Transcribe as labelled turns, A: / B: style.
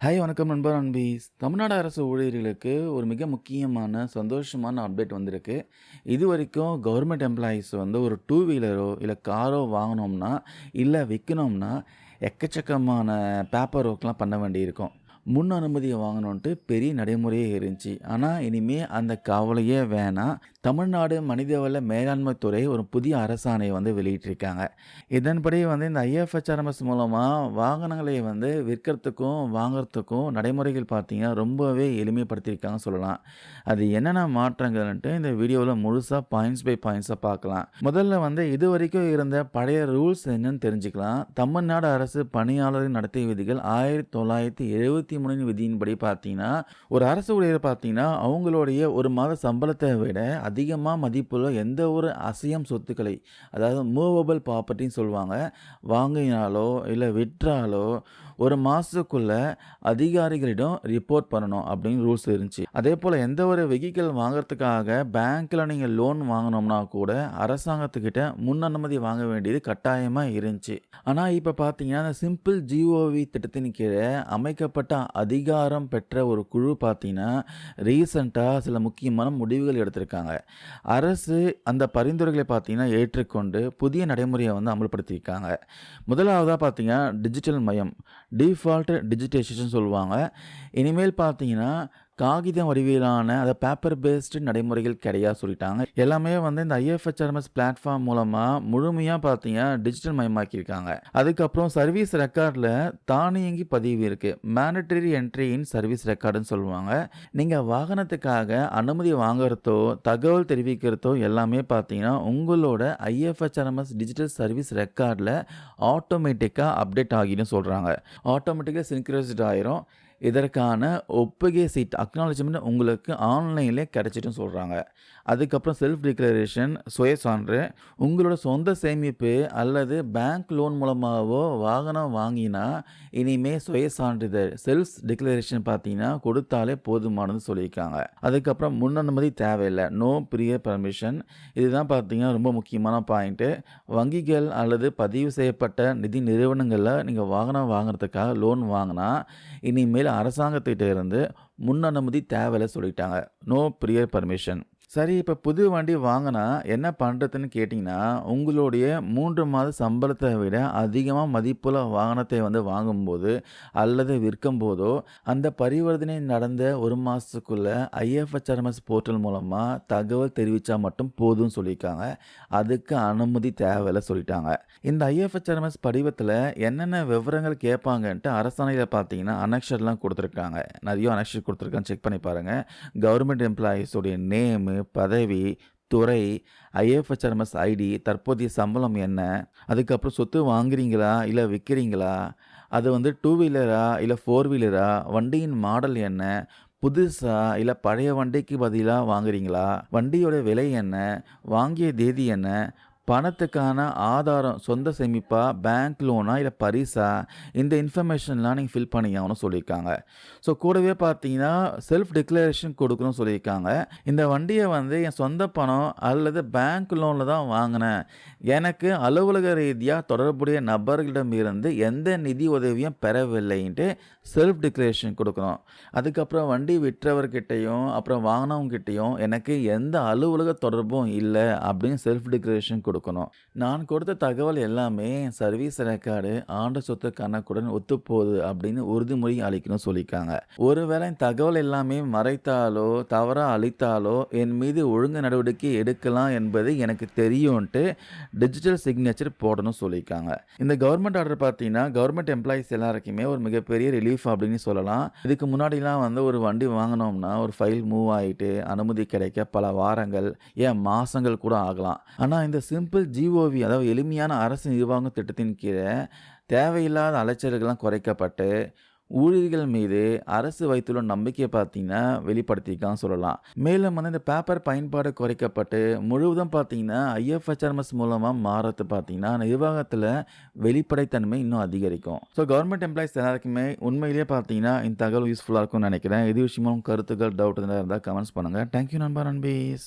A: Hi வணக்கம் நண்பா நண்பீஸ். தமிழ்நாடு அரசு ஊழியர்களுக்கு ஒரு மிக முக்கியமான, சந்தோஷமான அப்டேட் வந்திருக்கு. இதுவரைக்கும் கவர்மெண்ட் எம்ப்ளாயீஸ் வந்து ஒரு டூ வீலரோ, இல்ல காரோ வாங்குனோம்னா, இல்ல விக்கணும்னா, எக்கச்சக்கமான பேப்பர் ஒர்க்லாம் பண்ண வேண்டியிருக்கும். முன் அனுமதிய வாங்கணுன்ட்டு பெரிய நடைமுறையே இருந்துச்சு. ஆனா, இனிமே அந்த கவலையே வேணாம். தமிழ்நாடு மனிதவள மேலாண்மை துறை ஒரு புதிய அரசாணைய வந்து வெளியிட்டிருக்காங்க. இதன்படி வந்து இந்த ஐஎஃப்ஹெச்ஆர்எம்எஸ் மூலமா வாகனங்களை வந்து விற்கிறதுக்கும், வாங்குறதுக்கும் நடைமுறைகள் பார்த்தீங்கன்னா, ரொம்பவே எளிமைப்படுத்தியிருக்காங்கன்னு சொல்லலாம். அது என்னென்ன மாற்றங்கள்ன்ட்டு இந்த வீடியோல முழுசா பாயிண்ட்ஸ் பை பாயிண்ட்ஸா பார்க்கலாம். முதல்ல வந்து இதுவரைக்கும் இருந்த பழைய ரூல்ஸ் என்னன்னு தெரிஞ்சுக்கலாம். தமிழ்நாடு அரசு பணியாளர் நடத்தை விதிகள் 1973 விதியின்படி பார்த்தீங்கன்னா, ஒரு அரசு ஊழியர் பார்த்தீங்கன்னா, அவங்களுடைய ஒரு மாத சம்பளத்த விட அதிகமா மதிப்புள்ள எந்த ஒரு அசையும் சொத்துக்களை, அதாவது மூவபிள் ப்ராப்பர்ட்டின்னு சொல்லுவாங்க. வாங்கினாலோ, இல்ல விற்றாலோ, ஒரு மாசத்துக்குள்ள அதிகாரிகளிடம் ரிப்போர்ட் பண்ணணும் அப்படின்னு ரூல்ஸ் இருந்துச்சு. அதேபோல எந்த ஒரு வெஹிக்கிள் வாங்குறதுக்காக பேங்க்ல நீங்க லோன் வாங்குனோம்னா கூட அரசாங்கத்துக்கிட்ட முன் அனுமதி வாங்க வேண்டியது கட்டாயமா இருந்துச்சு. ஆனா இப்ப பார்த்தீங்கன்னா, அந்த சிம்பிள் ஜிஓவி திட்டத்தின் கீழ அமைக்கப்பட்ட அதிகாரம் பெற்ற ஒரு குழு பார்த்தீங்கன்னா, ரீசென்ட்டா சில முக்கியமான முடிவுகள் எடுத்திருக்காங்க. அரசு அந்த பரிந்துரைகளை பார்த்தீங்கன்னா ஏற்றுக்கொண்டு புதிய நடைமுறையை வந்து அமல்படுத்தியிருக்காங்க. முதலாவதா பார்த்தீங்கன்னா, டிஜிட்டல் மயம். டிஃபால்ட் டிஜிட்டைசேஷன் சொல்லுவாங்க. இனிமேல் பார்த்தீங்கன்னா, காகிதம் வடிவிலான பேப்பர் பேஸ்டு நடைமுறைகள் கிடையாது சொல்லிட்டாங்க. எல்லாமே வந்து இந்த ஐஎஃப்ஹெச்ஆர்எம்எஸ் பிளாட்ஃபார்ம் மூலமா முழுமையா பார்த்தீங்கன்னா டிஜிட்டல் மயமாக்கியிருக்காங்க. அதுக்கப்புறம் சர்வீஸ் ரெக்கார்ட்ல தானியங்கி பதிவு இருக்கு. மேண்டட்டரி என்ட்ரி இன் சர்வீஸ் ரெக்கார்டுன்னு சொல்லுவாங்க. நீங்க வாகனத்துக்காக அனுமதி வாங்குறதோ, தகவல் தெரிவிக்கிறதோ எல்லாமே பார்த்தீங்கன்னா, உங்களோட ஐஎஃப்ஹெச்ஆர்எம்எஸ் டிஜிட்டல் சர்வீஸ் ரெக்கார்ட்ல ஆட்டோமேட்டிக்கா அப்டேட் ஆகிடும் சொல்றாங்க. ஆட்டோமேட்டிக்கா சின்க்ரோனைஸ்ட் ஆயிரும். இதற்கான ஒப்புகை சீட் அக்னாலஜ்மெண்ட் உங்களுக்கு ஆன்லைன்லேயே கிடைச்சிட்டுன்னு சொல்கிறாங்க. அதுக்கப்புறம் செல்ஃப் டிக்ளரேஷன் சுய சான்று. உங்களோட சொந்த சேமிப்பு அல்லது பேங்க் லோன் மூலமாகவோ வாகனம் வாங்கினா இனிமே சுய சான்றிதழ் செல்ஃப் டிக்ளரேஷன் பார்த்தீங்கன்னா கொடுத்தாலே போதுமானதுன்னு சொல்லியிருக்காங்க. அதுக்கப்புறம் முன் அனுமதி தேவையில்லை. No prior permission. இதுதான் பார்த்தீங்கன்னா ரொம்ப முக்கியமான பாயிண்ட்டு. வங்கிகள் அல்லது பதிவு செய்யப்பட்ட நிதி நிறுவனங்களில் நீங்கள் வாகனம் வாங்குறதுக்காக லோன் வாங்கினா இனிமேல் அரசாங்கத்திட்ட இருந்து முன் அனுமதி தேவையில்ல சொல்லிட்டாங்க. No prior permission. சரி, இப்போ புது வண்டி வாங்கினா என்ன பண்ணுறதுன்னு கேட்டிங்கன்னா, உங்களுடைய 3 மாத சம்பளத்தை விட அதிகமாக மதிப்புள்ள வாகனத்தை வந்து வாங்கும்போது அல்லது விற்கும்போதோ, அந்த பரிவர்த்தனை நடந்த 1 மாதத்துக்குள்ள ஐஎஃப்ஹெச்ஆர்எம்எஸ் போர்ட்டல் மூலமாக தகவல் தெரிவித்தா மட்டும் போதும்னு சொல்லியிருக்காங்க. அதுக்கு அனுமதி தேவையில்ல சொல்லிட்டாங்க. இந்த ஐஎஃப்ஹெச்ஆர்எம்எஸ் படிவத்தில் என்னென்ன விவரங்கள் கேட்பாங்கன்ட்டு அரசாணையில் பார்த்தீங்கன்னா அனெக்ஷர்லாம் கொடுத்துருக்காங்க. நிறைய அனெக்ஷர் கொடுத்துருக்கான்னு செக் பண்ணி பாருங்கள். கவர்மெண்ட் எம்ப்ளாயீஸோடைய நேமு, பதவி, துறை, ஐஎஃப்ஹெச்ஆர்எம்எஸ் ஐடி, தற்போதைய சம்பளம் என்ன, அதுக்கப்புறம் சொத்து வாங்குறீங்களா இல்லை விற்கிறீங்களா, அது வந்து டூ வீலரா இல்லை ஃபோர் வீலரா, வண்டியின் மாடல் என்ன, புதுசா இல்லை பழைய வண்டிக்கு பதிலாக வாங்குறீங்களா, வண்டியோட விலை என்ன, வாங்கிய தேதி என்ன, பணத்துக்கான ஆதாரம் சொந்த சேமிப்பா, பேங்க் லோனா இல்லை பரிசா, இந்த இன்ஃபர்மேஷன்லாம் நீங்கள் ஃபில் பண்ணி ஆகணும்னு சொல்லியிருக்காங்க. ஸோ கூடவே பார்த்தீங்கன்னா செல்ஃப் டிக்ளரேஷன் கொடுக்கணும்னு சொல்லியிருக்காங்க. இந்த வண்டியை வந்து என் சொந்த பணம் அல்லது பேங்க் லோனில் தான் வாங்கினேன். எனக்கு அலுவலக ரீதியாக தொடர்புடைய நபர்களிடம் இருந்து எந்த நிதி உதவியும் பெறவில்லைன்ட்டு செல்ஃப் டிக்ளரேஷன் கொடுக்கணும். அதுக்கப்புறம் வண்டி விற்றவர்கிட்டையும் அப்புறம் வாங்கினவங்ககிட்டையும் எனக்கு எந்த அலுவலக தொடர்பும் இல்லை அப்படின்னு செல்ஃப் டிக்ளரேஷன் கொடுக்கணும். நான் கொடுத்த தகவல் எல்லாமே சர்வீஸ் ரெக்கார்டு ஆண்டு சொத்து கணக்குடன் ஒத்துப்போகுது அப்படின்னு உறுதிமொழி அளிக்கணும் சொல்லியிருக்காங்க. ஒருவேளை தகவல் எல்லாமே மறைத்தாலோ தவறா அளித்தாலோ என் மீது ஒழுங்கு நடவடிக்கை எடுக்கலாம் என்பது எனக்கு தெரியும்ட்டு டிஜிட்டல் சிக்னேச்சர் போடணும் சொல்லியிருக்காங்க. இந்த கவர்மெண்ட் ஆர்டர் பார்த்தீங்கன்னா கவர்மெண்ட் எம்ப்ளாயிஸ் எல்லாருக்குமே ஒரு மிகப்பெரிய ரிலீஃப் அப்படின்னு சொல்லலாம். இதுக்கு முன்னாடிலாம் வந்து ஒரு வண்டி வாங்கினோம்னா ஒரு ஃபைல் மூவ் ஆகிட்டு அனுமதி கிடைக்க பல வாரங்கள் ஏன் மாசங்கள் கூட ஆகலாம். ஆனால் இந்த சிம்பிள் ஜிஓவி அதாவது எளிமையான அரசு நிர்வாக திட்டத்தின் கீழே தேவையில்லாத அலைச்சல்கள்லாம் குறைக்கப்பட்டு ஊழியர்கள் மீது அரசு வைத்துள்ள நம்பிக்கையை பார்த்தீங்கன்னா வெளிப்படுத்தியிருக்கான்னு சொல்லலாம். மேலும் வந்து இந்த பேப்பர் பயன்பாடு குறைக்கப்பட்டு முழுவதும் பார்த்தீங்கன்னா ஐஎஃப்ஹெச்ஆர்எம்எஸ் மூலமாக மாறது பார்த்தீங்கன்னா நிர்வாகத்தில் வெளிப்படைத்தன்மை இன்னும் அதிகரிக்கும். ஸோ கவர்மெண்ட் எம்ப்ளாயிஸ் எல்லாருக்குமே உண்மையிலேயே பார்த்தீங்கன்னா இந்த தகவல் யூஸ்ஃபுல்லாக இருக்கும்னு நினைக்கிறேன். இது விஷயமும் கருத்துக்கள் டவுட் இருந்தால் கமெண்ட்ஸ் பண்ணுங்கள். தேங்க்யூ நண்பா நண்பீஸ்.